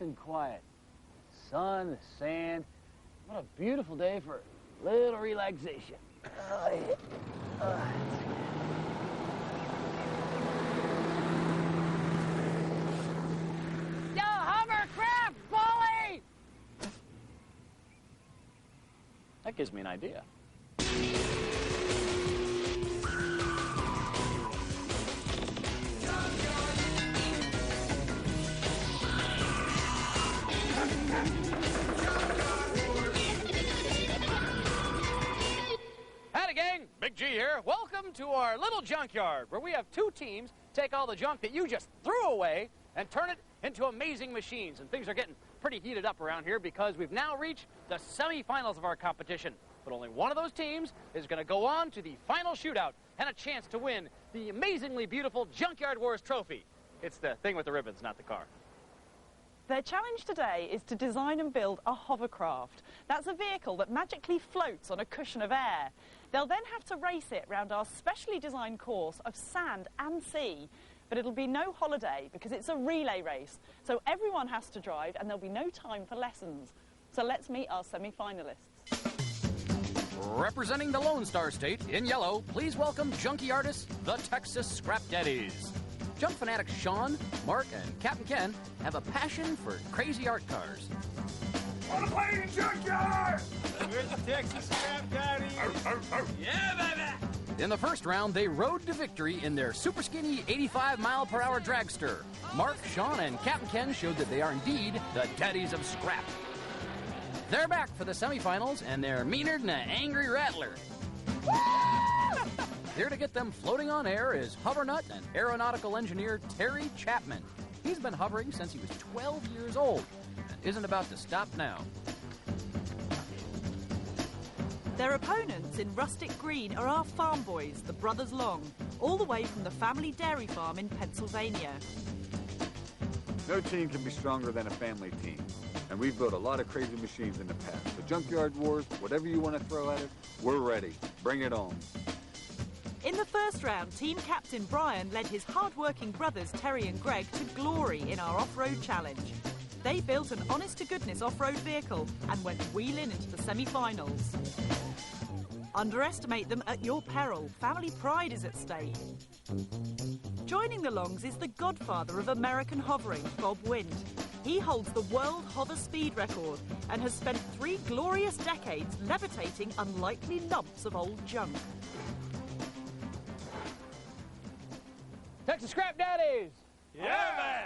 and quiet. Sun, the sand. What a beautiful day for a little relaxation. Yo, Hovercraft, bully! That gives me an idea. Howdy, gang. Big G here. Welcome to our little junkyard, where we have two teams take all the junk that you just threw away and turn it into amazing machines. And things are getting pretty heated up around here because we've now reached the semifinals of our competition. But only one of those teams is going to go on to the final shootout and a chance to win the amazingly beautiful Junkyard Wars trophy. It's the thing with the ribbons, not the car. Their challenge today is to design and build a hovercraft. That's a vehicle that magically floats on a cushion of air. They'll then have to race it round our specially designed course of sand and sea. But it'll be no holiday because it's a relay race. So everyone has to drive and there'll be no time for lessons. So let's meet our semi-finalists. Representing the Lone Star State, in yellow, please welcome junkie artists, the Texas Scrap Daddies. Junk fanatics Sean, Mark, and Captain Ken have a passion for crazy art cars. Wanna play in Junkyard? We're the Texas Scrap Daddies. Yeah, baby! In the first round, they rode to victory in their super skinny 85-mile-per-hour dragster. Mark, Sean, and Captain Ken showed that they are indeed the daddies of scrap. They're back for the semifinals, and they're meaner than an angry rattler. Here to get them floating on air is Hovernut and aeronautical engineer Terry Chapman. He's been hovering since he was 12 years old and isn't about to stop now. Their opponents in rustic green are our farm boys, the Brothers Long, all the way from the family dairy farm in Pennsylvania. No team can be stronger than a family team. And we've built a lot of crazy machines in the past. The Junkyard Wars, whatever you want to throw at it, we're ready. Bring it on. In the first round, team captain Brian led his hard-working brothers Terry and Greg to glory in our off-road challenge. They built an honest-to-goodness off-road vehicle and went wheeling into the semi-finals. Underestimate them at your peril. Family pride is at stake. Joining the Longs is the godfather of American hovering, Bob Wind. He holds the world hover speed record and has spent 3 glorious decades levitating unlikely lumps of old junk. Texas Scrap Daddies! Yeah, man!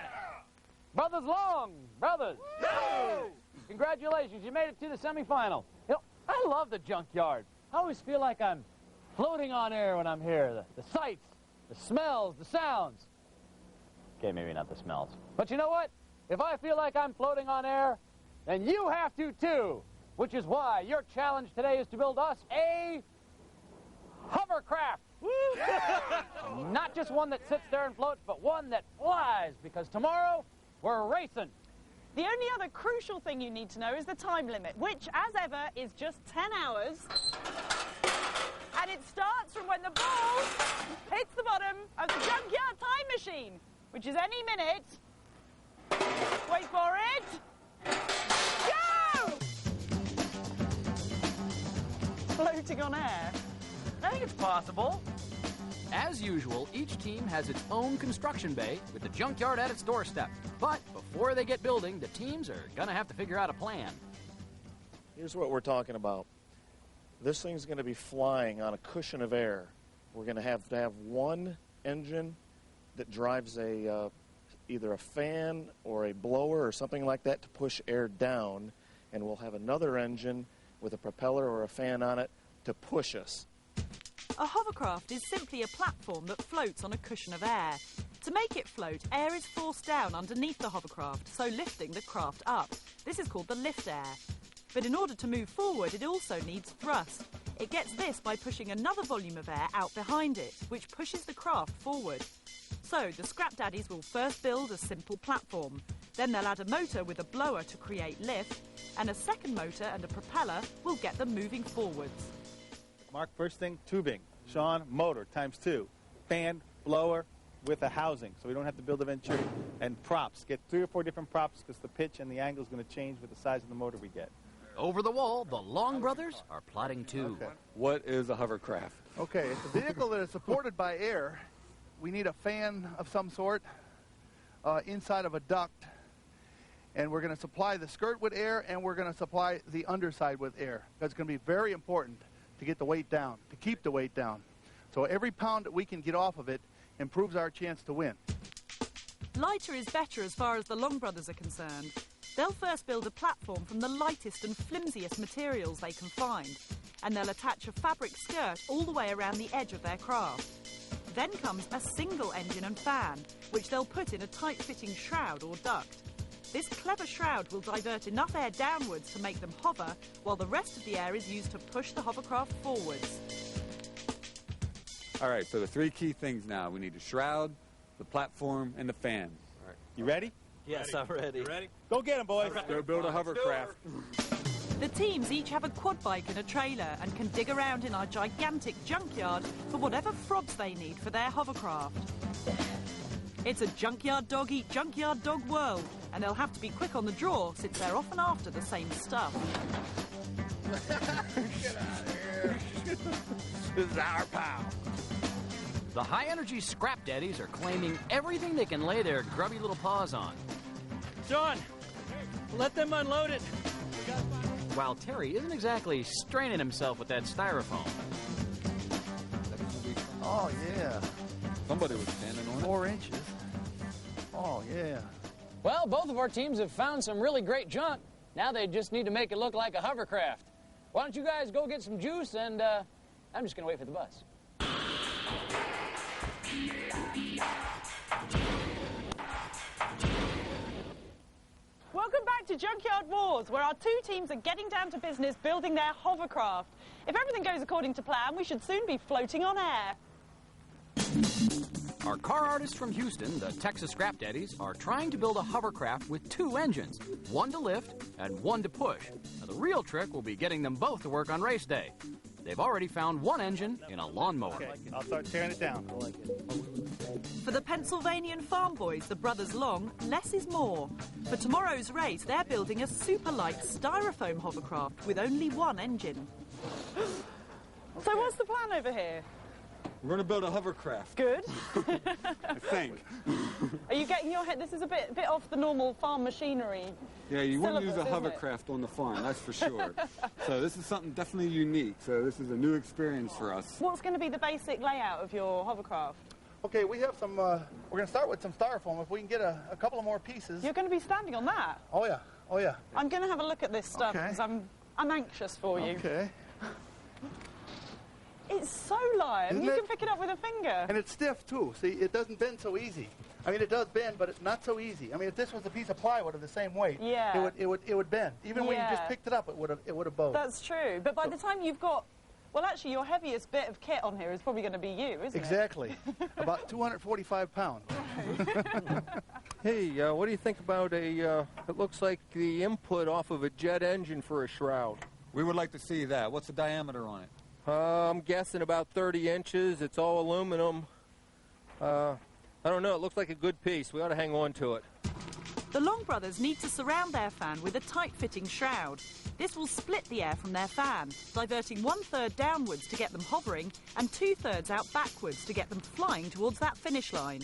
Brothers Long! Brothers! No! Congratulations, you made it to the semifinal. You know, I love the junkyard. I always feel like I'm floating on air when I'm here. The sights, the smells, the sounds. Okay, maybe not the smells. But you know what? If I feel like I'm floating on air, then you have to too. Which is why your challenge today is to build us a hovercraft. Not just one that sits there and floats, but one that flies, because tomorrow we're racing. The only other crucial thing you need to know is the time limit, which, as ever, is just 10 hours. And it starts from when the ball hits the bottom of the Junkyard time machine, which is any minute. Wait for it. Go! Floating on air. I think it's possible. As usual, each team has its own construction bay with the junkyard at its doorstep. But before they get building, the teams are going to have to figure out a plan. Here's what we're talking about. This thing's going to be flying on a cushion of air. We're going to have one engine that drives either a fan or a blower or something like that to push air down, and we'll have another engine with a propeller or a fan on it to push us. A hovercraft is simply a platform that floats on a cushion of air. To make it float, air is forced down underneath the hovercraft, so lifting the craft up. This is called the lift air. But in order to move forward, it also needs thrust. It gets this by pushing another volume of air out behind it, which pushes the craft forward. So the Scrap Daddies will first build a simple platform. Then they'll add a motor with a blower to create lift, and a second motor and a propeller will get them moving forwards. Mark, first thing, tubing. Sean, motor, ×2. Fan, blower, with a housing, so we don't have to build a venturi. And props. Get 3 or 4 different props because the pitch and the angle is going to change with the size of the motor we get. Over the wall, the Long brothers are plotting too. Okay. What is a hovercraft? Okay, it's a vehicle that is supported by air. We need a fan of some sort inside of a duct. And we're going to supply the skirt with air, and we're going to supply the underside with air. That's going to be very important to get the weight down, to keep the weight down. So every pound that we can get off of it improves our chance to win. Lighter is better as far as the Long brothers are concerned. They'll first build a platform from the lightest and flimsiest materials they can find, and they'll attach a fabric skirt all the way around the edge of their craft. Then comes a single engine and fan, which they'll put in a tight-fitting shroud or duct. This clever shroud will divert enough air downwards to make them hover, while the rest of the air is used to push the hovercraft forwards. All right, so the 3 key things now. We need the shroud, the platform, and the fan. All right. You ready? Yes, I'm ready. Ready? Go get them, boys. Let's go build a hovercraft. The teams each have a quad bike and a trailer and can dig around in our gigantic junkyard for whatever frobs they need for their hovercraft. It's a junkyard dog eat junkyard dog world, and they'll have to be quick on the draw since they're often after the same stuff. Get out of here. This is our pal. The high-energy scrap daddies are claiming everything they can lay their grubby little paws on. John, let them unload it. While Terry isn't exactly straining himself with that styrofoam. Oh, yeah. Somebody was standing on it. 4 inches. Oh, yeah. Well, both of our teams have found some really great junk. Now they just need to make it look like a hovercraft. Why don't you guys go get some juice, and I'm just going to wait for the bus. Welcome back to Junkyard Wars, where our 2 teams are getting down to business building their hovercraft. If everything goes according to plan, we should soon be floating on air. Our car artists from Houston, the Texas Scrap Daddies, are trying to build a hovercraft with 2 engines, one to lift and one to push. Now, the real trick will be getting them both to work on race day. They've already found one engine in a lawnmower. Okay, I'll start tearing it down. I like it. For the Pennsylvanian farm boys, the brothers Long, less is more. For tomorrow's race, they're building a super light styrofoam hovercraft with only one engine. So what's the plan over here? We're going to build a hovercraft. Good. I think. Are you getting your head? This is a bit off the normal farm machinery. Yeah, you wouldn't use a syllabus, isn't it? hovercraft on the farm, that's for sure. So this is something definitely unique. So this is a new experience for us. What's going to be the basic layout of your hovercraft? Okay, we have some, we're going to start with some styrofoam. If we can get a couple of more pieces. You're going to be standing on that? Oh, yeah. Oh, yeah. I'm going to have a look at this stuff Okay. because I'm anxious for you. Okay. It's so light. Isn't You it? can pick it up with a finger. And it's stiff, too. See, it doesn't bend so easy. I mean, it does bend, but it's not so easy. I mean, if this was a piece of plywood of the same weight, Yeah. it would bend. Even when you just Yeah. picked it up, it would have bowed. That's true. But by the time you've got... Well, actually, your heaviest bit of kit on here is probably going to be you, isn't Exactly. About 245 pounds. Hey, what do you think about it looks like the input off of a jet engine for a shroud? We would like to see that. What's the diameter on it? I'm guessing about 30 inches. It's all aluminum. I don't know. It looks like a good piece. We ought to hang on to it. The Long brothers need to surround their fan with a tight-fitting shroud. This will split the air from their fan, diverting 1/3 downwards to get them hovering and 2/3 out backwards to get them flying towards that finish line.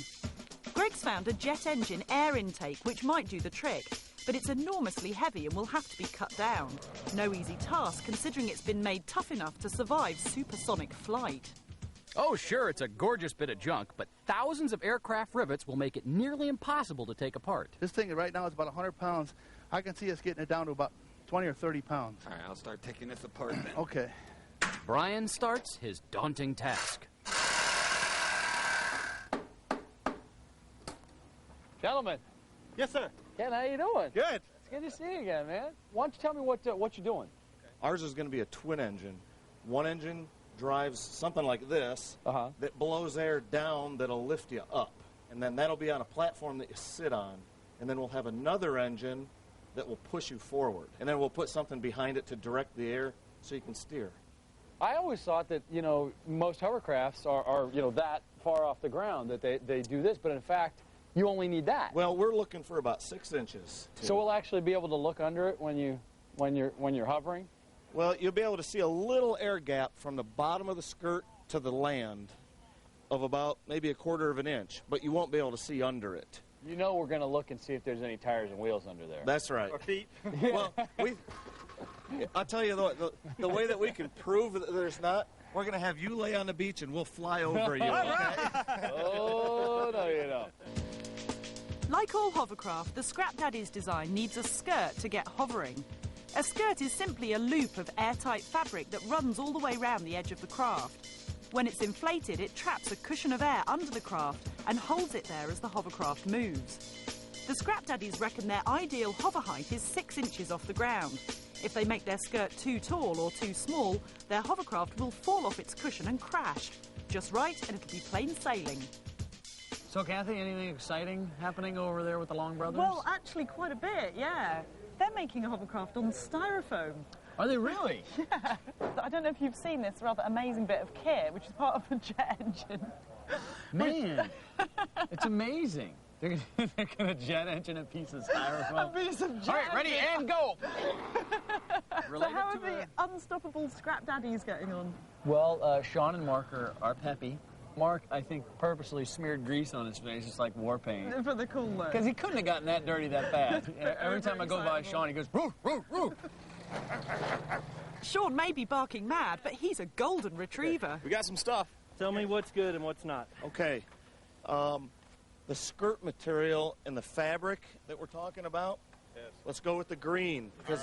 Greg's found a jet engine air intake which might do the trick, but it's enormously heavy and will have to be cut down. No easy task considering it's been made tough enough to survive supersonic flight. Oh, sure, it's a gorgeous bit of junk, but thousands of aircraft rivets will make it nearly impossible to take apart. This thing right now is about 100 pounds. I can see us getting it down to about 20 or 30 pounds. All right, I'll start taking this apart then. Okay. Brian starts his daunting task. Gentlemen, Yes, sir. Ken, how you doing? Good. It's good to see you again, man. Why don't you tell me what you're doing? Ours is going to be a twin engine. One engine drives something like this that blows air down that'll lift you up. And then that'll be on a platform that you sit on. And then we'll have another engine that will push you forward. And then we'll put something behind it to direct the air so you can steer. I always thought that, you know, most hovercrafts are you know, that far off the ground that they do this, but in fact, you only need that. Well, we're looking for about 6 inches. So we'll actually be able to look under it when you're hovering? Well, you'll be able to see a little air gap from the bottom of the skirt to the land of about maybe 1/4 of an inch, but you won't be able to see under it. You know we're going to look and see if there's any tires and wheels under there. That's right. Or feet. Well, I'll tell you the way that we can prove that there's not, we're going to have you lay on the beach and we'll fly over you. Okay? Oh, no, you don't. Like all hovercraft, the Scrap Daddy's design needs a skirt to get hovering. A skirt is simply a loop of airtight fabric that runs all the way round the edge of the craft. When it's inflated, it traps a cushion of air under the craft and holds it there as the hovercraft moves. The Scrap Daddies reckon their ideal hover height is 6 inches off the ground. If they make their skirt too tall or too small, their hovercraft will fall off its cushion and crash. Just right, and it'll be plain sailing. So, Kathy, anything exciting happening over there with the Long Brothers? Well, actually, quite a bit, yeah. They're making a hovercraft on styrofoam. Are they really? Yeah. I don't know if you've seen this rather amazing bit of kit, which is part of a jet engine. Man, it's amazing. They're going to jet engine a piece of styrofoam. A piece of jet All right, ready, engine. and go! So how are the unstoppable Scrap Daddies getting on? Well, Sean and Mark are peppy. Mark, I think, purposely smeared grease on his face, just like war paint. For the cool look. Because he couldn't have gotten that dirty that fast. Every time I go by Sean, he goes, roof, roof, roof. Sean may be barking mad, but he's a golden retriever. We got some stuff. Tell me what's good and what's not. Okay. The skirt material and the fabric that we're talking about, yes. Let's go with the green. Because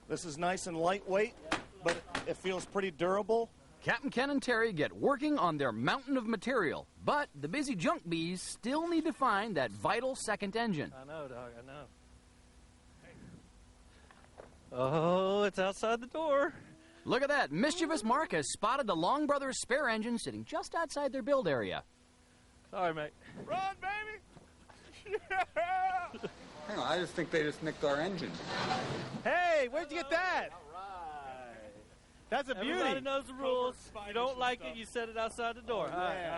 this is nice and lightweight, but it feels pretty durable. Captain Ken and Terry get working on their mountain of material, but the busy junk bees still need to find that vital second engine. I know, dog, I know. Oh, it's outside the door. Look at that. Mischievous Mark has spotted the Long Brothers' spare engine sitting just outside their build area. Sorry, mate. Run, baby! Yeah! Hang on, I just think they just nicked our engine. Hey, where'd you get that? That's a beauty. Everybody knows the rules. You don't like it, you set it outside the door.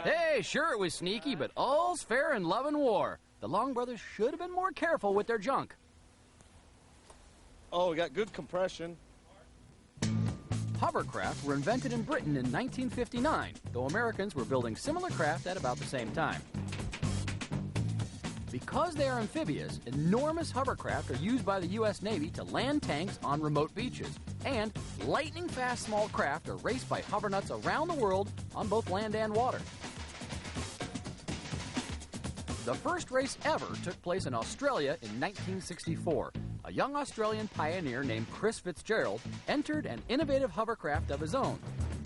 Hey, sure it was sneaky, but all's fair in love and war. The Long Brothers should have been more careful with their junk. Oh, we got good compression. Hovercraft were invented in Britain in 1959, though Americans were building similar craft at about the same time. Because they are amphibious, enormous hovercraft are used by the U.S. Navy to land tanks on remote beaches. And lightning-fast small craft are raced by hovernuts around the world on both land and water. The first race ever took place in Australia in 1964. A young Australian pioneer named Chris Fitzgerald entered an innovative hovercraft of his own.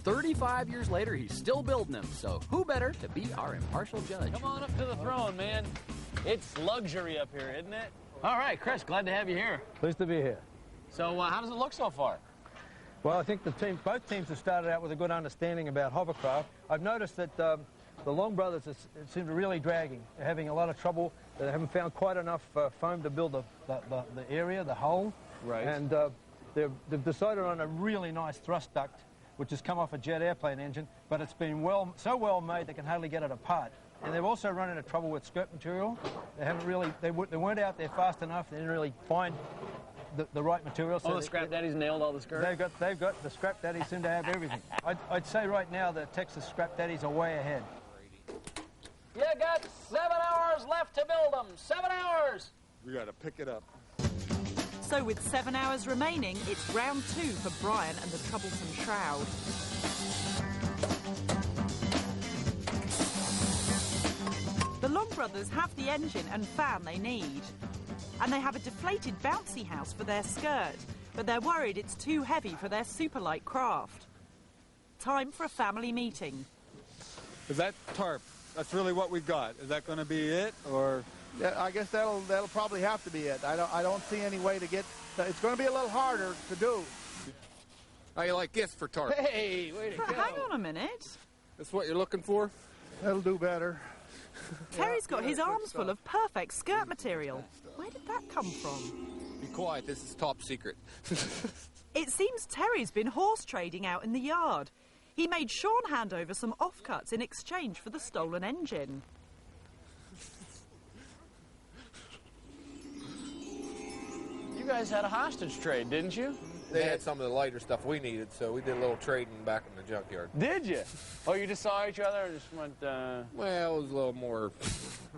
35 years later, he's still building them, so who better to be our impartial judge? Come on up to the throne, man. It's luxury up here, isn't it? All right, Chris, glad to have you here. Pleased to be here. So how does it look so far? Well, I think both teams have started out with a good understanding about hovercraft. I've noticed that the Long Brothers seem to really dragging. They're having a lot of trouble. They haven't found quite enough foam to build the area, the hole. Right. And they've decided on a really nice thrust duct, which has come off a jet airplane engine, but it's been so well made they can hardly get it apart. And they've also run into trouble with skirt material. They haven't really, they weren't out there fast enough. They didn't really find the right material. So the Scrap Daddies nailed all the skirts? They've got the Scrap Daddies seem to have everything. I'd say right now the Texas Scrap Daddies are way ahead. You got 7 hours left to build them. 7 hours. We got to pick it up. So with 7 hours remaining, it's round 2 for Brian and the troublesome shroud. The Long Brothers have the engine and fan they need. And they have a deflated bouncy house for their skirt, but they're worried it's too heavy for their super light craft. Time for a family meeting. Is that tarp? That's really what we got. Is that going to be it, or? Yeah, I guess that'll probably have to be it. I don't see any way to get. It's going to be a little harder to do. How you like this for tarp? Hey, wait a minute. Hang on a minute. That's what you're looking for? That'll do better. Terry's got his arms full of perfect skirt material. Where did that come from? Be quiet, this is top secret. It seems Terry's been horse trading out in the yard. He made Sean hand over some offcuts in exchange for the stolen engine. You guys had a hostage trade, didn't you? They had some of the lighter stuff we needed, so we did a little trading back in the junkyard. Did you? Oh, you just saw each other and just went, Well, it was a little more...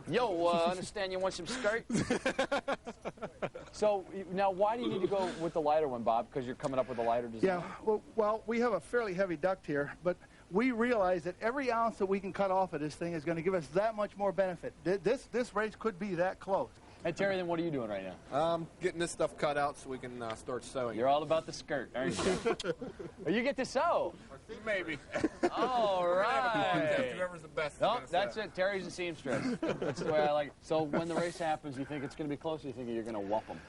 Yo, understand you want some skirt? So, now why do you need to go with the lighter one, Bob? Because you're coming up with a lighter design? Yeah, well, we have a fairly heavy duct here, but we realize that every ounce that we can cut off of this thing is going to give us that much more benefit. This race could be that close. Hey, Terry, then what are you doing right now? Getting this stuff cut out so we can start sewing. You're all about the skirt, aren't you? Oh, you get to sew. Maybe. All right. Whoever's the best. No, that's it. Terry's a seamstress. That's the way I like it. So when the race happens, you think it's going to be close, or you think you're going to whoop them?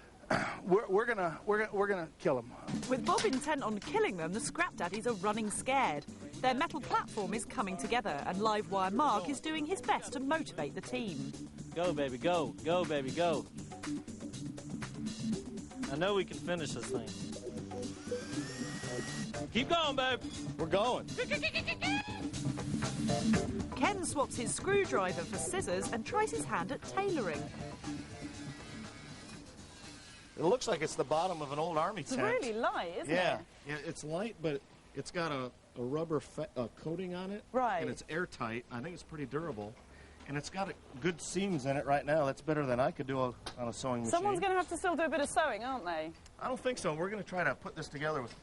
We're gonna kill them. With Bob intent on killing them, the Scrap Daddies are running scared. Their metal platform is coming together, and Livewire Mark is doing his best to motivate the team. Go, baby, go. Go, baby, go. I know we can finish this thing. Keep going, babe. We're going. Ken swaps his screwdriver for scissors and tries his hand at tailoring. It looks like it's the bottom of an old army It's tent. really light, isn't it? Yeah, it's light, but it's got a rubber coating on it. Right. And it's airtight. I think it's pretty durable. And it's got good seams in it right now. That's better than I could do on a sewing machine. Someone's going to have to still do a bit of sewing, aren't they? I don't think so. We're going to try to put this together with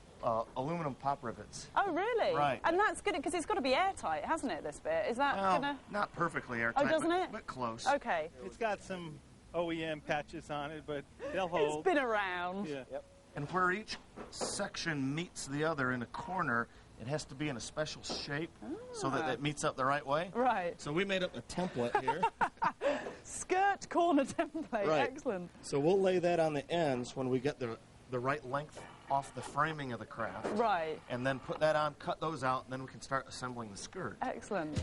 aluminum pop rivets. Oh, really? Right. And that's good, because it's got to be airtight, hasn't it, this bit? Is that Well, going to... not perfectly airtight, Oh, doesn't it? but close. Okay. It's got some OEM patches on it, but they'll hold. It's been around. Yeah. Yep. And where each section meets the other in a corner, it has to be in a special shape so that it meets up the right way. Right. So we made up a template here. Skirt corner template. Right. Excellent. So we'll lay that on the ends when we get the right length off the framing of the craft. Right. And then put that on, cut those out, and then we can start assembling the skirt. Excellent.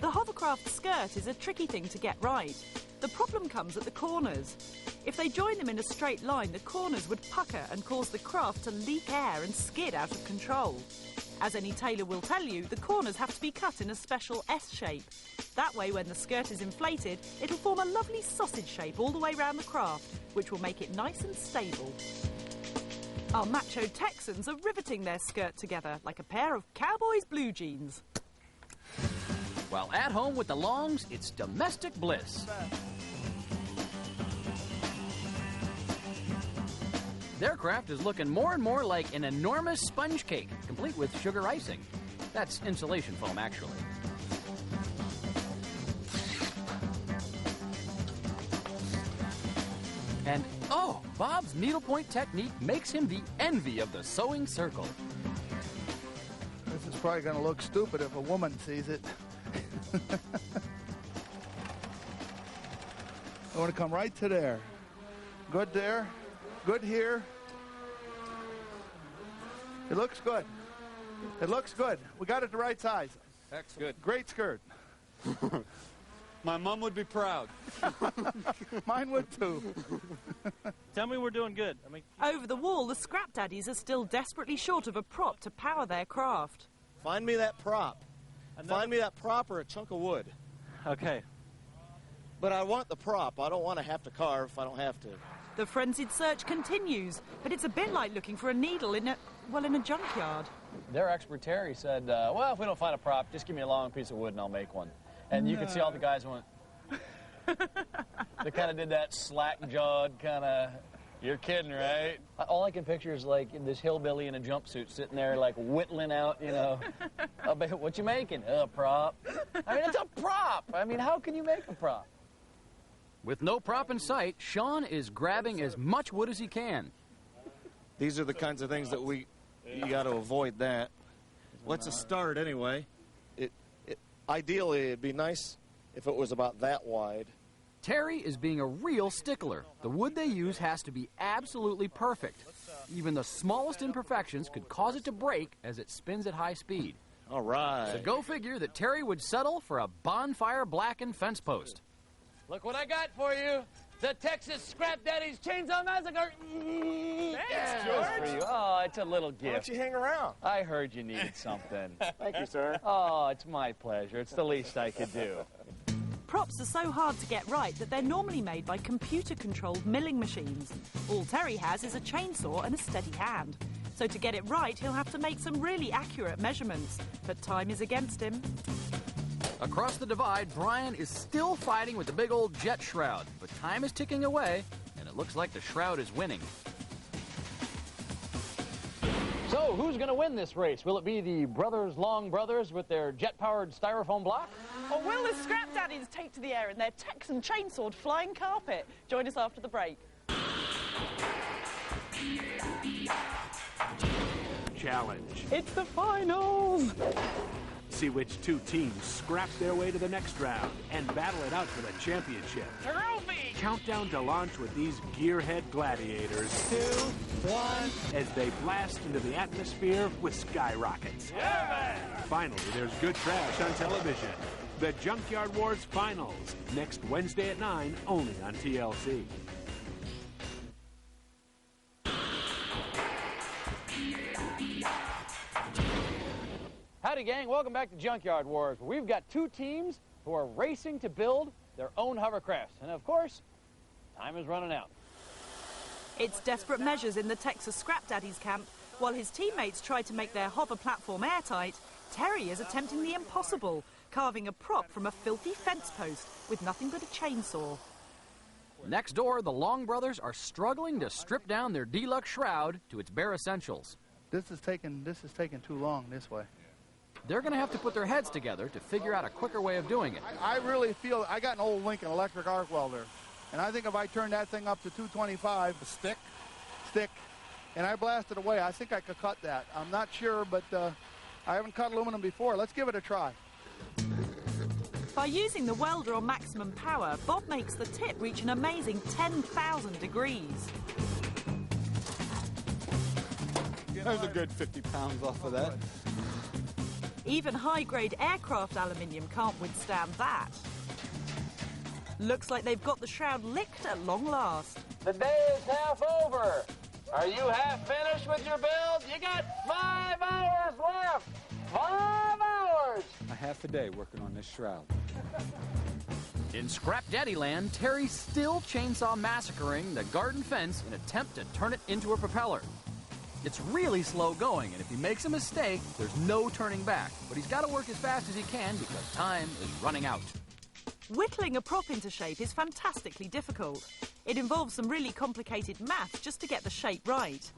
The Hovercraft skirt is a tricky thing to get right. The problem comes at the corners. If they join them in a straight line, the corners would pucker and cause the craft to leak air and skid out of control. As any tailor will tell you, the corners have to be cut in a special S shape. That way, when the skirt is inflated, it'll form a lovely sausage shape all the way round the craft, which will make it nice and stable. Our macho Texans are riveting their skirt together like a pair of cowboys' blue jeans. While at home with the Longs, it's domestic bliss. Their craft is looking more and more like an enormous sponge cake, complete with sugar icing. That's insulation foam, actually. And, oh, Bob's needlepoint technique makes him the envy of the sewing circle. This is probably going to look stupid if a woman sees it. I want to come right to there. Good there. Good here. It looks good. It looks good. We got it the right size. Excellent. Good. Great skirt. My mom would be proud. Mine would too. Tell me we're doing good. I mean, Over the wall, the Scrap Daddies are still desperately short of a prop to power their craft. Find me that prop. Find me that prop or a chunk of wood. okay. But I want the prop. I don't want to have to carve if I don't have to. The frenzied search continues, but it's a bit like looking for a needle in a junkyard. Their expert Terry said, well, if we don't find a prop, just give me a long piece of wood and I'll make one. And you could see all the guys went... They kind of did that slack-jawed kind of... You're kidding, right? All I can picture is like this hillbilly in a jumpsuit sitting there like whittling out, you know, what you making? A prop. I mean, it's a prop. I mean, how can you make a prop? With no prop in sight, Sean is grabbing as much wood as he can. These are the kinds of things that you got to avoid that. What's a start anyway? Ideally, it'd be nice if it was about that wide. Terry is being a real stickler. The wood they use has to be absolutely perfect. Even the smallest imperfections could cause it to break as it spins at high speed. All right. So go figure that Terry would settle for a bonfire blackened fence post. Look what I got for you. the Texas Scrap Daddy's Chainsaw Massacre. Thanks, George. For you. Oh, it's a little gift. Why don't you hang around? I heard you needed something. Thank you, sir. Oh, it's my pleasure. It's the least I could do. Props are so hard to get right that they're normally made by computer-controlled milling machines. All Terry has is a chainsaw and a steady hand. So to get it right, he'll have to make some really accurate measurements. But time is against him. Across the divide, Brian is still fighting with the big old jet shroud, but time is ticking away, and it looks like the shroud is winning. So, who's going to win this race? Will it be the Long Brothers with their jet-powered styrofoam block? Or will the Scrap Daddies take to the air in their Texan chainsawed flying carpet? Join us after the break. Challenge. It's the finals! See which two teams scrap their way to the next round and battle it out for the championship. Trophy! Countdown to launch with these gearhead gladiators. 2, 1, as they blast into the atmosphere with skyrockets. Yeah, man! Finally, there's good trash on television. The Junkyard Wars Finals, next Wednesday at 9, only on TLC. Howdy, gang. Welcome back to Junkyard Wars, where we've got two teams who are racing to build their own hovercrafts. And, of course, time is running out. It's desperate measures in the Texas Scrap Daddies camp. While his teammates try to make their hover platform airtight, Terry is attempting the impossible, carving a prop from a filthy fence post with nothing but a chainsaw. Next door, the Long Brothers are struggling to strip down their deluxe shroud to its bare essentials. This is taking too long this way. They're going to have to put their heads together to figure out a quicker way of doing it. I really feel, I got an old Lincoln electric arc welder, and I think if I turn that thing up to 225, The stick? stick, and I blast it away, I think I could cut that. I'm not sure, but I haven't cut aluminum before. Let's give it a try. By using the welder on maximum power, Bob makes the tip reach an amazing 10,000 degrees. That was a good 50 pounds off of that. Even high-grade aircraft aluminium can't withstand that. Looks like they've got the shroud licked at long last. The day is half over. Are you half finished with your build? You got 5 hours left. 5 hours. A half a day working on this shroud. In Scrap Daddy Land, Terry's still chainsaw massacring the garden fence in an attempt to turn it into a propeller. It's really slow going, and if he makes a mistake, there's no turning back. But he's got to work as fast as he can because time is running out. Whittling a prop into shape is fantastically difficult. It involves some really complicated math just to get the shape right.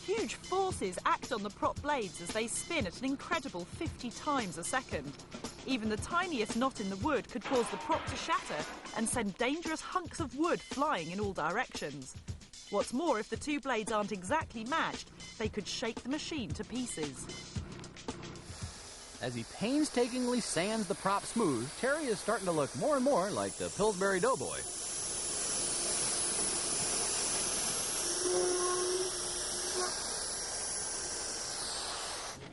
Huge forces act on the prop blades as they spin at an incredible 50 times a second. Even the tiniest knot in the wood could cause the prop to shatter and send dangerous hunks of wood flying in all directions. What's more, if the two blades aren't exactly matched, they could shake the machine to pieces. As he painstakingly sands the prop smooth, Terry is starting to look more and more like the Pillsbury Doughboy.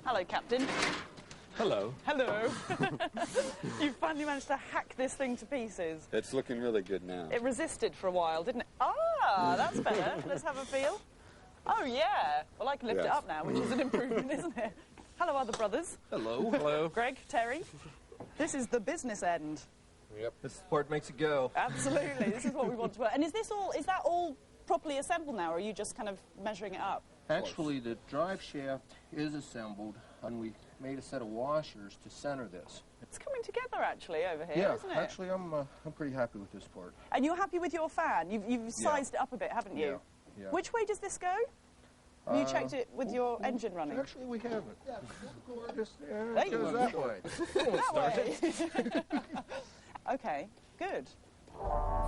Hello, Captain. Hello. Hello. You finally managed to hack this thing to pieces. It's looking really good now. It resisted for a while, didn't it? Ah, that's better. Let's have a feel. Oh, yeah. Well, I can lift it up now, which is an improvement, isn't it? Hello, other brothers. Hello. Hello. Greg, Terry. This is the business end. Yep. This part makes it go. Absolutely. This is what we want to work. And is that all properly assembled now, or are you just kind of measuring it up? Actually, the drive shaft is assembled, and we made a set of washers to center this. It's coming together, actually, over here, isn't it? Yeah, actually, I'm pretty happy with this part. And you're happy with your fan? You've sized it up a bit, haven't you? Yeah. Which way does this go? Have you checked it with your engine running? Actually, we haven't. There you go. That way. That way. Okay, good.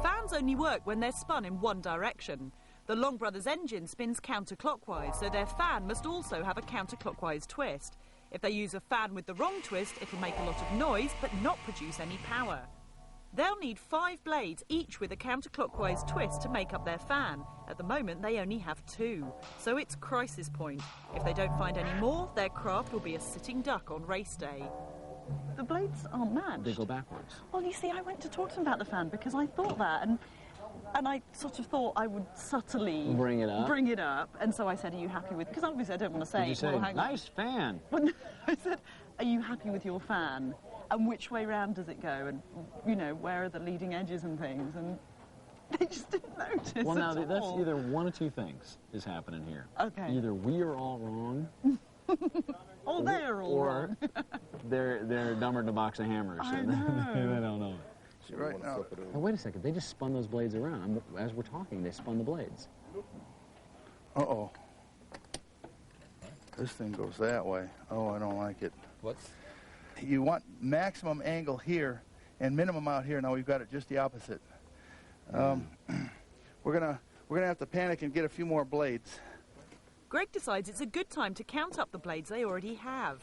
Fans only work when they're spun in one direction. The Long Brothers engine spins counterclockwise, so their fan must also have a counterclockwise twist. If they use a fan with the wrong twist, it'll make a lot of noise, but not produce any power. They'll need 5 blades, each with a counterclockwise twist to make up their fan. At the moment, they only have 2, so it's crisis point. If they don't find any more, their craft will be a sitting duck on race day. The blades aren't matched. They go backwards. Well, you see, I went to talk to them about the fan because I thought that, and And I sort of thought I would subtly Bring it up. And so I said, are you happy with... Because obviously I don't want to say... Did you say, well, hang on. nice fan? Well, no, I said, are you happy with your fan? And which way round does it go? And, you know, where are the leading edges and things? And they just didn't notice. Well, now, at that's all. either one of two things is happening here. Okay. Either we are all wrong... Oh, they're all wrong. they're dumber than a box of hammers. I and know. they don't know. Right now. Oh, wait a second. They just spun those blades around. As we're talking, they spun the blades. Uh-oh. This thing goes that way. Oh, I don't like it. What? You want maximum angle here and minimum out here. Now we've got it just the opposite. We're gonna have to panic and get a few more blades. Greg decides it's a good time to count up the blades they already have.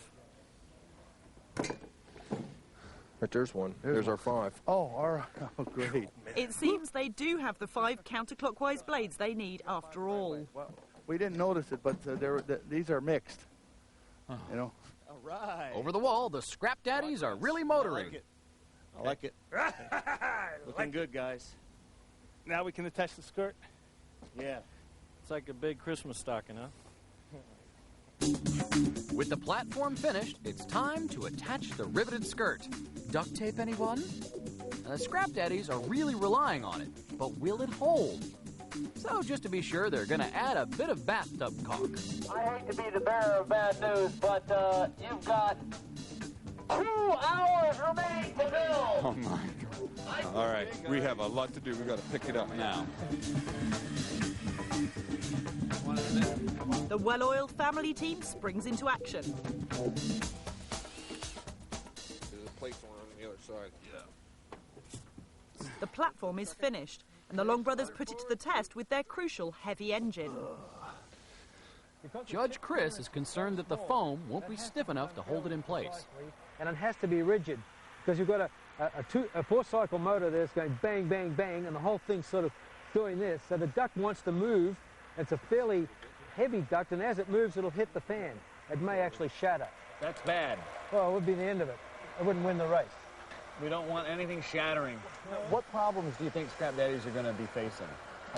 Right, there's one. There's our 5. Oh, all right. Oh, great. It seems they do have the 5 counterclockwise blades they need after all. Well, we didn't notice it, but these are mixed. You know. All right. Over the wall, the Scrap Daddies are really motoring. I like it. Looking good, guys. Now we can attach the skirt. Yeah. It's like a big Christmas stocking, huh? With the platform finished, it's time to attach the riveted skirt. Duct tape, anyone? The Scrap Daddies are really relying on it, but will it hold? So just to be sure, they're going to add a bit of bathtub caulk. I hate to be the bearer of bad news, but you've got 2 hours remaining to build. Oh, my God. All right, we have a lot to do. We got to pick it up now. The well-oiled family team springs into action. There's a plate on the other side. Yeah. The platform is finished, and the Long brothers put it to the test with their crucial heavy engine. Judge Chris is concerned that the foam won't be stiff enough to hold it in place. And it has to be rigid, because you've got a 4-cycle motor that's going bang, bang, bang, and the whole thing's sort of doing this. So the duct wants to move. It's a fairly heavy duct, and as it moves, it'll hit the fan. It may actually shatter. That's bad. Well, it would be the end of it. It wouldn't win the race. We don't want anything shattering. What problems do you think Scrap Daddies are going to be facing?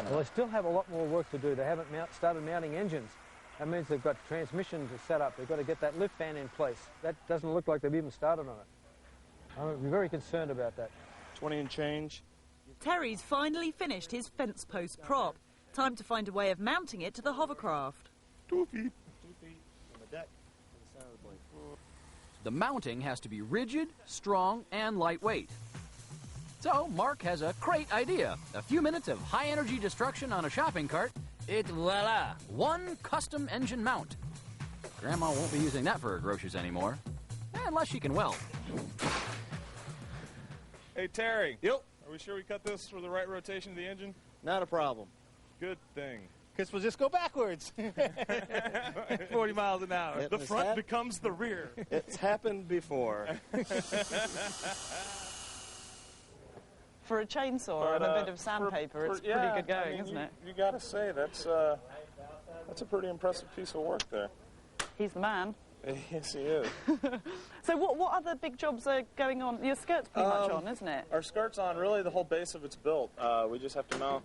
Well, they still have a lot more work to do. They haven't started mounting engines. That means they've got transmission to set up. They've got to get that lift fan in place. That doesn't look like they've even started on it. I'm very concerned about that. 20 and change. Terry's finally finished his fence post prop. Time to find a way of mounting it to the hovercraft. 2 feet. 2 feet on the deck to the center of the blade. The mounting has to be rigid, strong, and lightweight. So Mark has a great idea. A few minutes of high-energy destruction on a shopping cart. Voila! One custom engine mount. Grandma won't be using that for her groceries anymore. Unless she can weld. Hey, Terry. Yep. Are we sure we cut this for the right rotation of the engine? Not a problem. Good thing. Because we'll just go backwards. 40 miles an hour. The front becomes the rear. It's happened before. For a chainsaw and a bit of sandpaper, it's pretty good going, isn't it? You got to say, that's a pretty impressive piece of work there. He's the man. Yes, he is. So what other big jobs are going on? Your skirt's pretty much on, isn't it? Our skirt's on. Really, the whole base of it's built. We just have to mount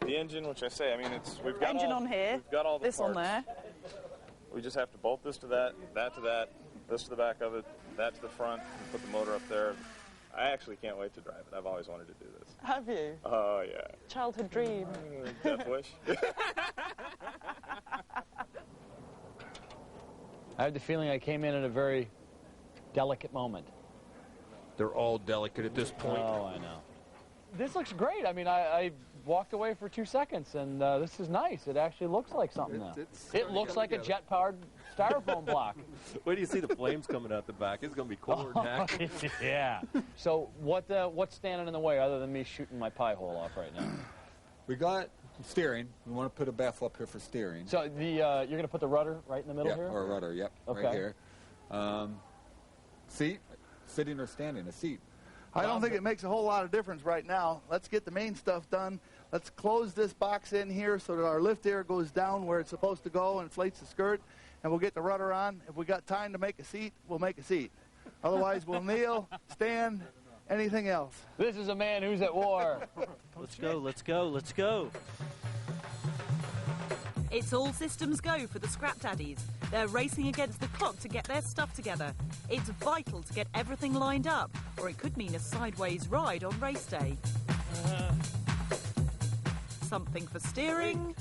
the engine, which I say, I mean, we've got engine on here. We've got all the this parts. on there. We just have to bolt this to that to that, this to the back of it, that to the front, and put the motor up there. I actually can't wait to drive it. I've always wanted to do this. Have you? Oh, yeah. Childhood dream. Death wish. I have the feeling I came in at a very delicate moment. They're all delicate at this point. Oh, I know. This looks great. I mean, I walked away for 2 seconds, and this is nice. It actually looks like something now. It looks like a jet-powered styrofoam block. Wait do you see the flames coming out the back? It's going to be cold, Jack. Yeah. So what's standing in the way other than me shooting my pie hole off right now? We got steering. We want to put a baffle up here for steering. So you're going to put the rudder right in the middle here? Yeah, or a rudder, yep, okay. Right here. Seat, sitting or standing, a seat. I don't think it makes a whole lot of difference right now. Let's get the main stuff done. Let's close this box in here so that our lift air goes down where it's supposed to go and inflates the skirt, and we'll get the rudder on. If we got time to make a seat, we'll make a seat. Otherwise, we'll kneel, stand, anything else. This is a man who's at war. Let's go, let's go, let's go. It's all systems go for the Scrap Daddies. They're racing against the clock to get their stuff together. It's vital to get everything lined up, or it could mean a sideways ride on race day. Something for steering,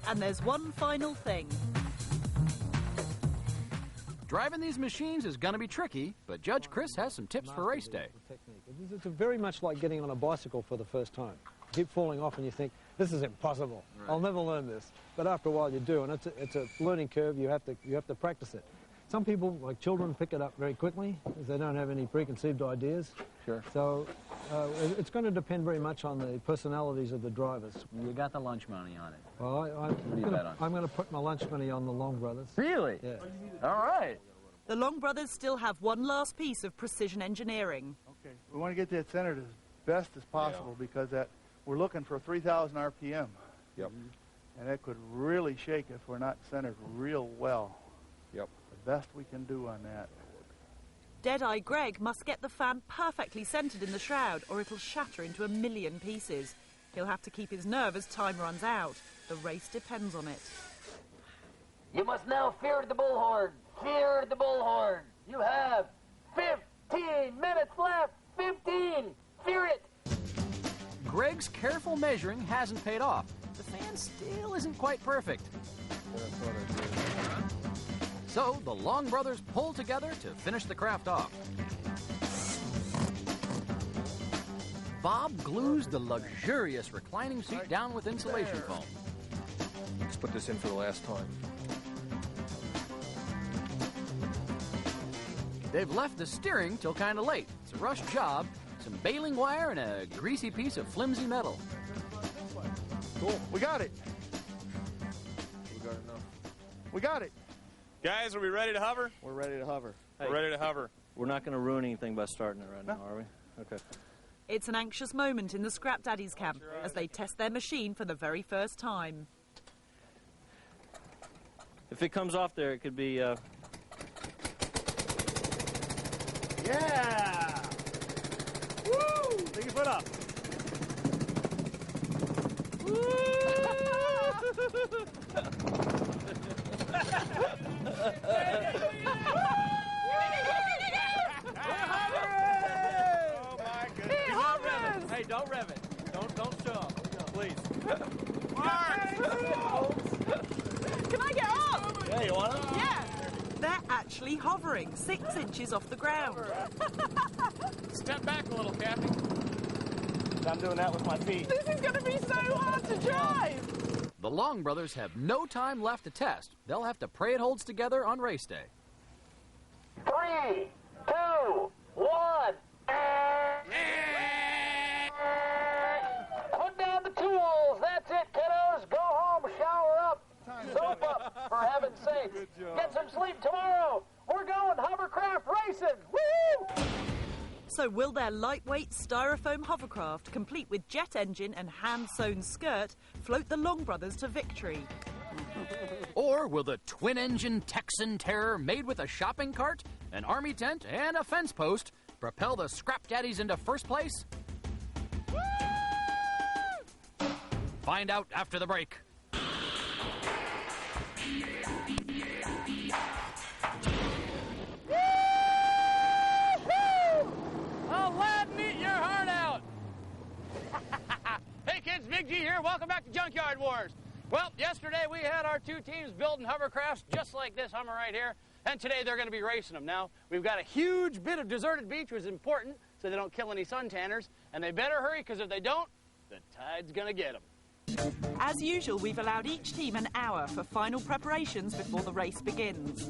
and there's one final thing. Driving these machines is going to be tricky, but Judge Chris has some tips for race day. It's very much like getting on a bicycle for the first time. You keep falling off and you think, this is impossible. Right. I'll never learn this. But after a while you do, and it's a learning curve. You have to practice it. Some people, like children, pick it up very quickly because they don't have any preconceived ideas. Sure. So it's going to depend very much on the personalities of the drivers. You got the lunch money on it. Well, I'm going to put my lunch money on the Long brothers. Really? Yeah. All right. The Long brothers still have one last piece of precision engineering. Okay. We want to get that centered as best as possible because we're looking for 3,000 RPM. Yep. And that could really shake if we're not centered real well. Yep. The best we can do on that. Deadeye Greg must get the fan perfectly centered in the shroud or it'll shatter into a million pieces. He'll have to keep his nerve as time runs out. The race depends on it. You must now fear the bullhorn. Fear the bullhorn. You have 15 minutes left. 15. Fear it. Greg's careful measuring hasn't paid off. The fan still isn't quite perfect. So the Long brothers pull together to finish the craft off. Bob glues the luxurious reclining seat down with insulation foam. Let's put this in for the last time. They've left the steering till kind of late. It's a rush job, some baling wire and a greasy piece of flimsy metal. Cool. We got it. We got enough. We got it. Guys, are we ready to hover? We're ready to hover. We're ready to hover. We're not going to ruin anything by starting it right now, are we? Okay. It's an anxious moment in the Scrap Daddies camp as they test their machine for the very first time. If it comes off there, it could be... Yeah! Woo! Take your foot up. Hey, don't rev it. Don't show up. Please. Can I get up? Yeah, you want to? Yeah. They're actually hovering 6 inches off the ground. Step back a little, Captain. I'm doing that with my feet. This is going to be so hard to drive. The Long brothers have no time left to test. They'll have to pray it holds together on race day. 3, 2, 1. Put down the tools. That's it, kiddos. Go home, shower up, soap up, for heaven's sakes. Get some sleep tomorrow. We're going Hovercraft racing. Woo! So will their lightweight styrofoam hovercraft, complete with jet engine and hand-sewn skirt, float the Long brothers to victory? Or will the twin-engine Texan Terror made with a shopping cart, an army tent, and a fence post propel the Scrap Daddies into first place? Find out after the break. Oh, lad, eat your heart out. Hey, kids, Big G here. Welcome back to Junkyard Wars. Well, yesterday we had our 2 teams building hovercrafts just like this Hummer right here, and today they're going to be racing them. Now, we've got a huge bit of deserted beach, which is important so they don't kill any suntanners, and they better hurry because if they don't, the tide's going to get them. As usual, we've allowed each team an hour for final preparations before the race begins.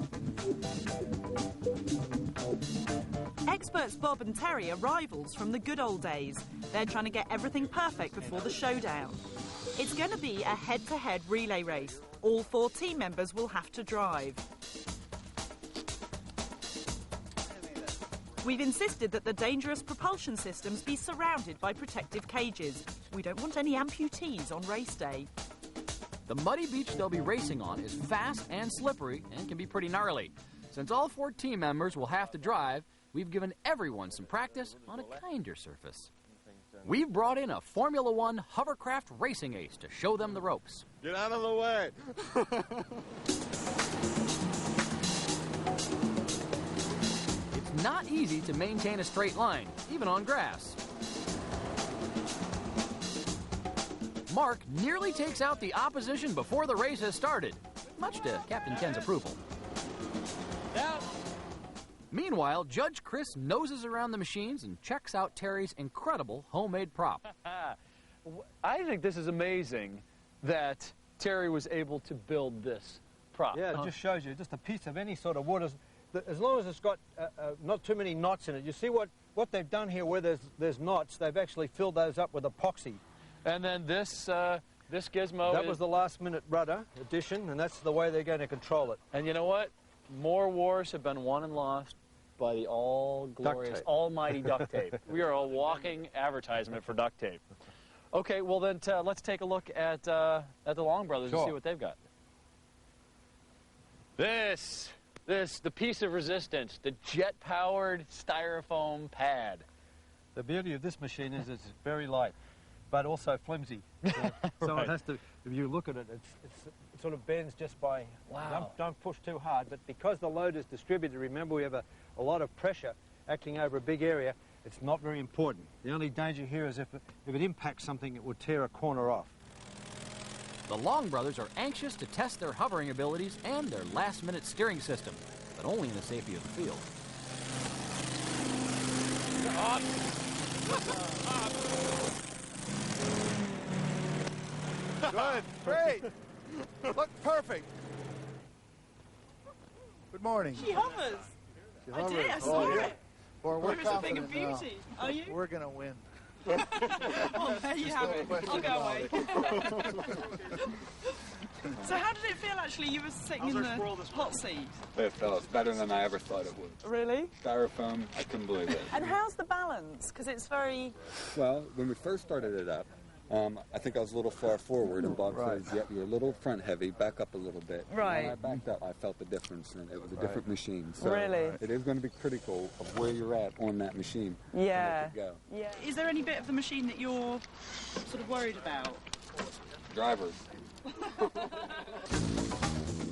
Experts Bob and Terry are rivals from the good old days. They're trying to get everything perfect before the showdown. It's going to be a head-to-head relay race. All 4 team members will have to drive. We've insisted that the dangerous propulsion systems be surrounded by protective cages. We don't want any amputees on race day. The muddy beach they'll be racing on is fast and slippery and can be pretty gnarly. Since all 4 team members will have to drive, we've given everyone some practice on a kinder surface. We've brought in a Formula One Hovercraft racing ace to show them the ropes. Get out of the way. It's not easy to maintain a straight line, even on grass. Mark nearly takes out the opposition before the race has started, much to Captain Ken's approval. Meanwhile, Judge Chris noses around the machines and checks out Terry's incredible homemade prop. I think this is amazing that Terry was able to build this prop. Yeah, it just shows you, just a piece of any sort of wood, as long as it's got not too many knots in it. You see what they've done here where there's knots, they've actually filled those up with epoxy. And then this gizmo That was the last-minute rudder addition, and that's the way they're going to control it. And you know what? More wars have been won and lost by the all-glorious, almighty duct tape. We are a walking advertisement for duct tape. Okay, well then let's take a look at the Long Brothers and see what they've got. The piece of resistance, the jet-powered styrofoam pad. The beauty of this machine is it's very light, but also flimsy. So it has to, if you look at it, it sort of bends just by, don't push too hard, but because the load is distributed, remember we have a lot of pressure acting over a big area, it's not very important. The only danger here is if it impacts something, it will tear a corner off. The Long Brothers are anxious to test their hovering abilities and their last-minute steering system, but only in the safety of the field. Good, great. Look perfect. Good morning. She hovers. She I hovers. did, I saw it. Well, we're It was a thing of confident now. beauty. Are you? We're going to win. Well, there you have it. I'll go away. So how did it feel, actually? You were sitting in the hot seat. It felt better than I ever thought it would. Really? Styrofoam, I couldn't believe it. And how's the balance? Because it's very... Well, when we first started it up, I think I was a little far forward, and Bob says, yep, you're a little front heavy, back up a little bit. Right. When I backed up, I felt the difference, and it was a different machine. So Really? It is going to be critical of where you're at on that machine. Yeah. To make it go. Yeah. Is there any bit of the machine that you're sort of worried about? Drivers.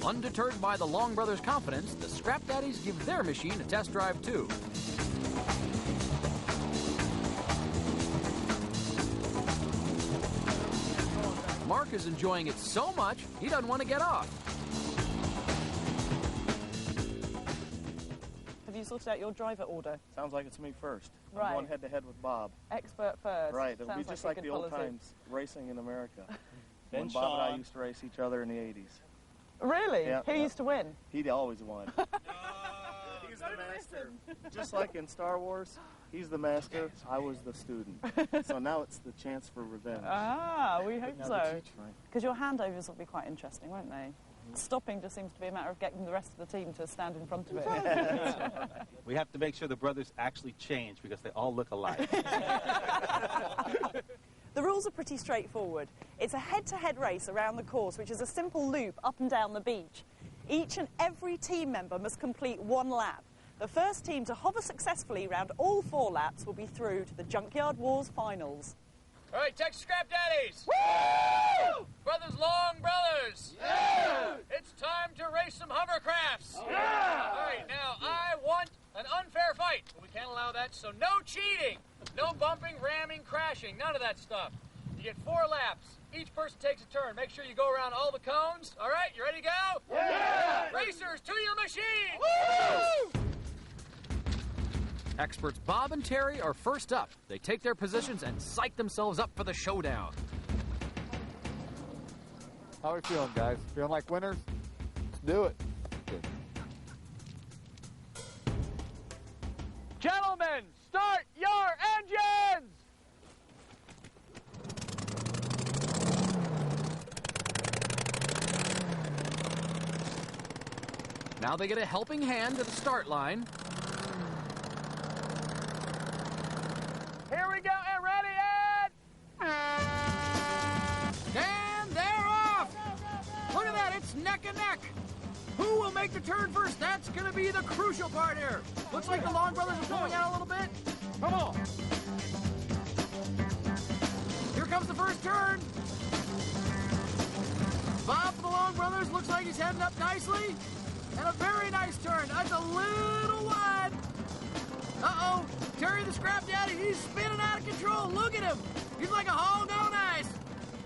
Undeterred by the Long Brothers' confidence, the Scrap Daddies give their machine a test drive too. Mark is enjoying it so much, he doesn't want to get off. Have you sorted out your driver order? Sounds like it's me first. Right. I'm going head-to-head with Bob. Expert first. Right. It'll Sounds be just a like good the old policy. times racing in America. Then when Bob and I Sean. used to race each other in the 80s. Really? Yeah, Who yeah. used to win? He'd always won. He's the master. Just like in Star Wars, he's the master, I was the student. So now it's the chance for revenge. Ah, we hope Now so. the teach, right? Because your handovers will be quite interesting, won't they? Stopping just seems to be a matter of getting the rest of the team to stand in front of it. We have to make sure the brothers actually change because they all look alike. The rules are pretty straightforward. It's a head-to-head race around the course, which is a simple loop up and down the beach. Each and every team member must complete one lap. The first team to hover successfully around all 4 laps will be through to the Junkyard Wars finals. All right, Texas Scrap Daddies! Woo! Brothers Long Brothers! Yeah! It's time to race some hovercrafts! Yeah! All right, now I want an unfair fight. We can't allow that, so no cheating. No bumping, ramming, crashing, none of that stuff. You get 4 laps. Each person takes a turn. Make sure you go around all the cones. All right, you ready to go? Yeah! Racers, to your machine! Woo! Experts Bob and Terry are first up. They take their positions and psych themselves up for the showdown. How are we feeling, guys? Feeling like winners? Let's do it. Gentlemen, start your engines! Now they get a helping hand at the start line. Here we go, and ready, And they're off! Look at that, it's neck and neck. Who will make the turn first? That's going to be the crucial part here. Looks like the Long Brothers are pulling out a little bit. Come on. Here comes the first turn. Bob for the Long Brothers looks like he's heading up nicely. And a very nice turn. That's a little wide. Uh-oh. Terry the Scrap Daddy, he's spinning out of control. Look at him. He's like a hog on ice.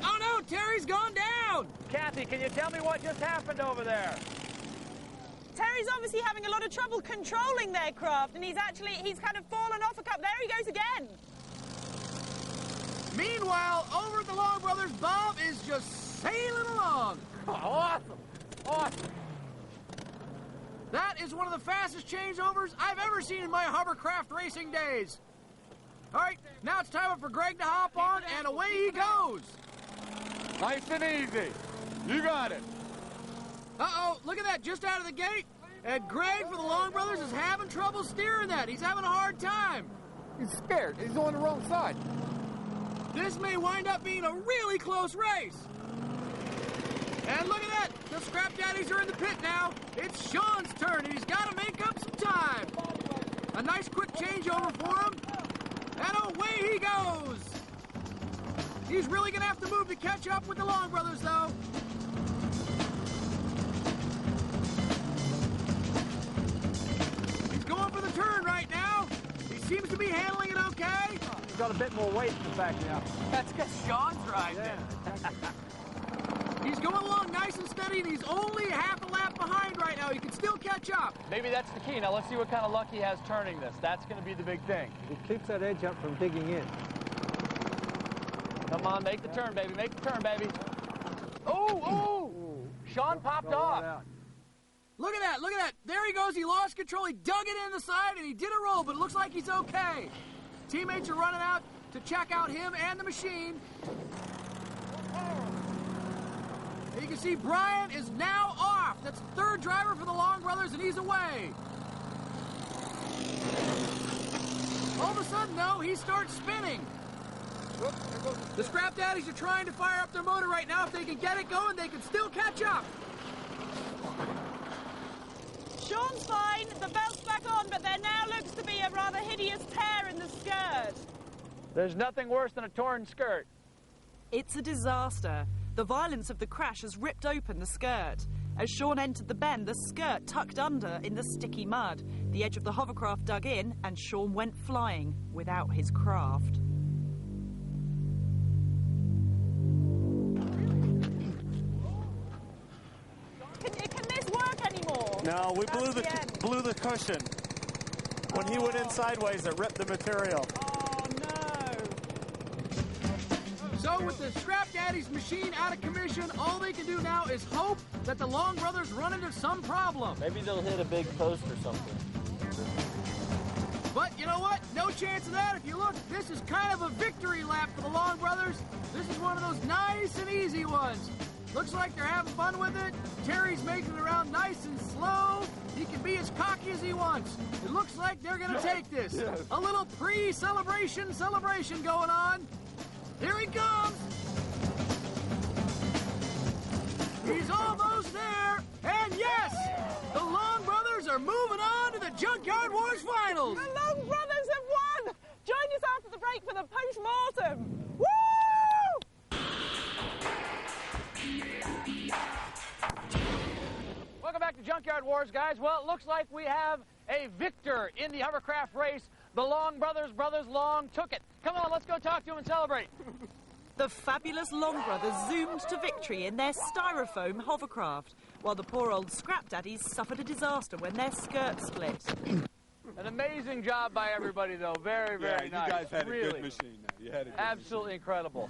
Oh, no, Terry's gone down. Kathy, can you tell me what just happened over there? Terry's obviously having a lot of trouble controlling their craft, and he's kind of fallen off a cup. There he goes again. Meanwhile, over at the Long Brothers, Bob is just sailing along. Oh, awesome. Awesome. That is one of the fastest changeovers I've ever seen in my Hovercraft racing days. All right, now it's time for Greg to hop on, and away he goes. Nice and easy. You got it. Uh-oh, look at that, just out of the gate. And Greg for the Long Brothers is having trouble steering that. He's having a hard time. He's scared. He's on the wrong side. This may wind up being a really close race. And look at that. The Scrap Daddies are in the pit now. It's Sean's turn, and he's got to make up some time. A nice quick changeover for him. And away he goes. He's really going to have to move to catch up with the Long Brothers, though. He's going for the turn right now. He seems to be handling it okay. He's got a bit more weight in the back now. That's because Sean's driving. He's going along nice and steady, and he's only half a lap behind right now. He can still catch up. Maybe that's the key. Now let's see what kind of luck he has turning this. That's going to be the big thing. It keeps that edge up from digging in. Come on, make the turn, baby. Make the turn, baby. Oh! Sean popped off. Look at that, look at that. There he goes. He lost control. He dug it in the side, and he did a roll, but it looks like he's okay. Teammates are running out to check out him and the machine. And you can see Brian is now off. That's the third driver for the Long Brothers, and he's away. All of a sudden, though, he starts spinning. The Scrap Daddies are trying to fire up their motor right now. If they can get it going, they can still catch up. Sean's fine. The belt's back on, but there now looks to be a rather hideous tear in the skirt. There's nothing worse than a torn skirt. It's a disaster. The violence of the crash has ripped open the skirt. As Sean entered the bend, the skirt tucked under in the sticky mud. The edge of the hovercraft dug in, and Sean went flying without his craft. Can this work anymore? No, we blew the cushion. When he went in sideways, it ripped the material. Oh, no. So with the Scrap Daddies machine out of commission, all they can do now is hope that the Long Brothers run into some problem. Maybe they'll hit a big post or something. But you know what? No chance of that. If you look, this is kind of a victory lap for the Long Brothers. This is one of those nice and easy ones. Looks like they're having fun with it. Terry's making it around nice and slow. He can be as cocky as he wants. It looks like they're going to take this. Yes. A little pre-celebration going on. Here he comes. He's almost there. And yes, the Long Brothers are moving on to the Junkyard Wars Finals. The Long Brothers have won. Join us after the break for the post-mortem. Woo! Welcome back to Junkyard Wars, guys. Well, it looks like we have a victor in the Hovercraft race. The Long Brothers Long took it. Come on, let's go talk to him and celebrate. The fabulous Long Brothers zoomed to victory in their styrofoam hovercraft, while the poor old Scrap Daddies suffered a disaster when their skirt split. An amazing job by everybody, though. Very, very nice. You guys had really, a good machine. You had a good absolutely incredible.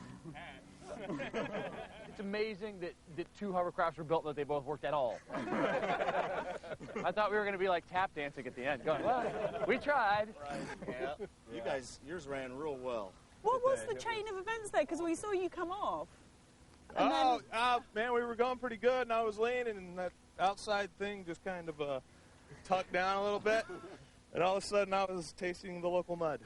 It's amazing that two hovercrafts were built and that they both worked at all. I thought we were going to be like tap dancing at the end, going, well, we tried. Right. Yeah. You guys, yours ran real well. What was the chain of events there? Because we saw you come off. Man, we were going pretty good, and I was landing, and that outside thing just kind of tucked down a little bit, and all of a sudden I was tasting the local mud.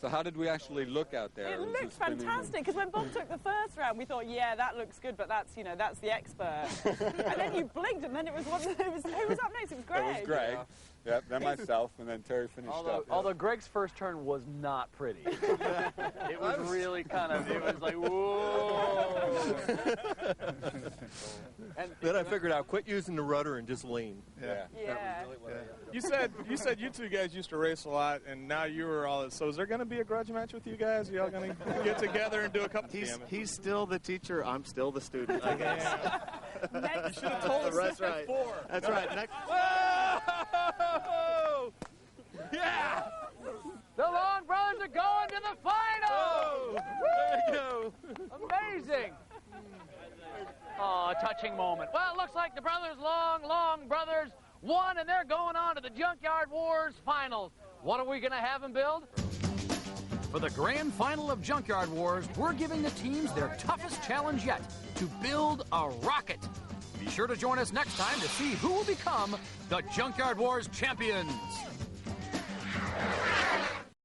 So how did we actually look out there? It looked fantastic, because when Bob took the first round, we thought, yeah, that looks good, but that's, you know, that's the expert. And then you blinked, and then it was who was up next? It was Greg. It was Greg. Yeah, then myself, and then Terry finished up. Although Greg's first turn was not pretty. It was really kind of, it was like, whoa. And then I figured out, quit using the rudder and just lean. Yeah. Yeah. You said you two guys used to race a lot, and now you were all. So is there going to be a grudge match with you guys? Are y'all going to get together and do a couple? He's still the teacher. I'm still the student. I guess. You should have told us That's this right. before. That's right. Next. Whoa! Yeah! The Long Brothers are going to the final! Oh, there you go. Amazing! Oh, a touching moment. Well, it looks like the Long Brothers won, and they're going on to the Junkyard Wars finals. What are we going to have them build? For the grand final of Junkyard Wars, we're giving the teams their toughest challenge yet, to build a rocket. Be sure to join us next time to see who will become the Junkyard Wars champions.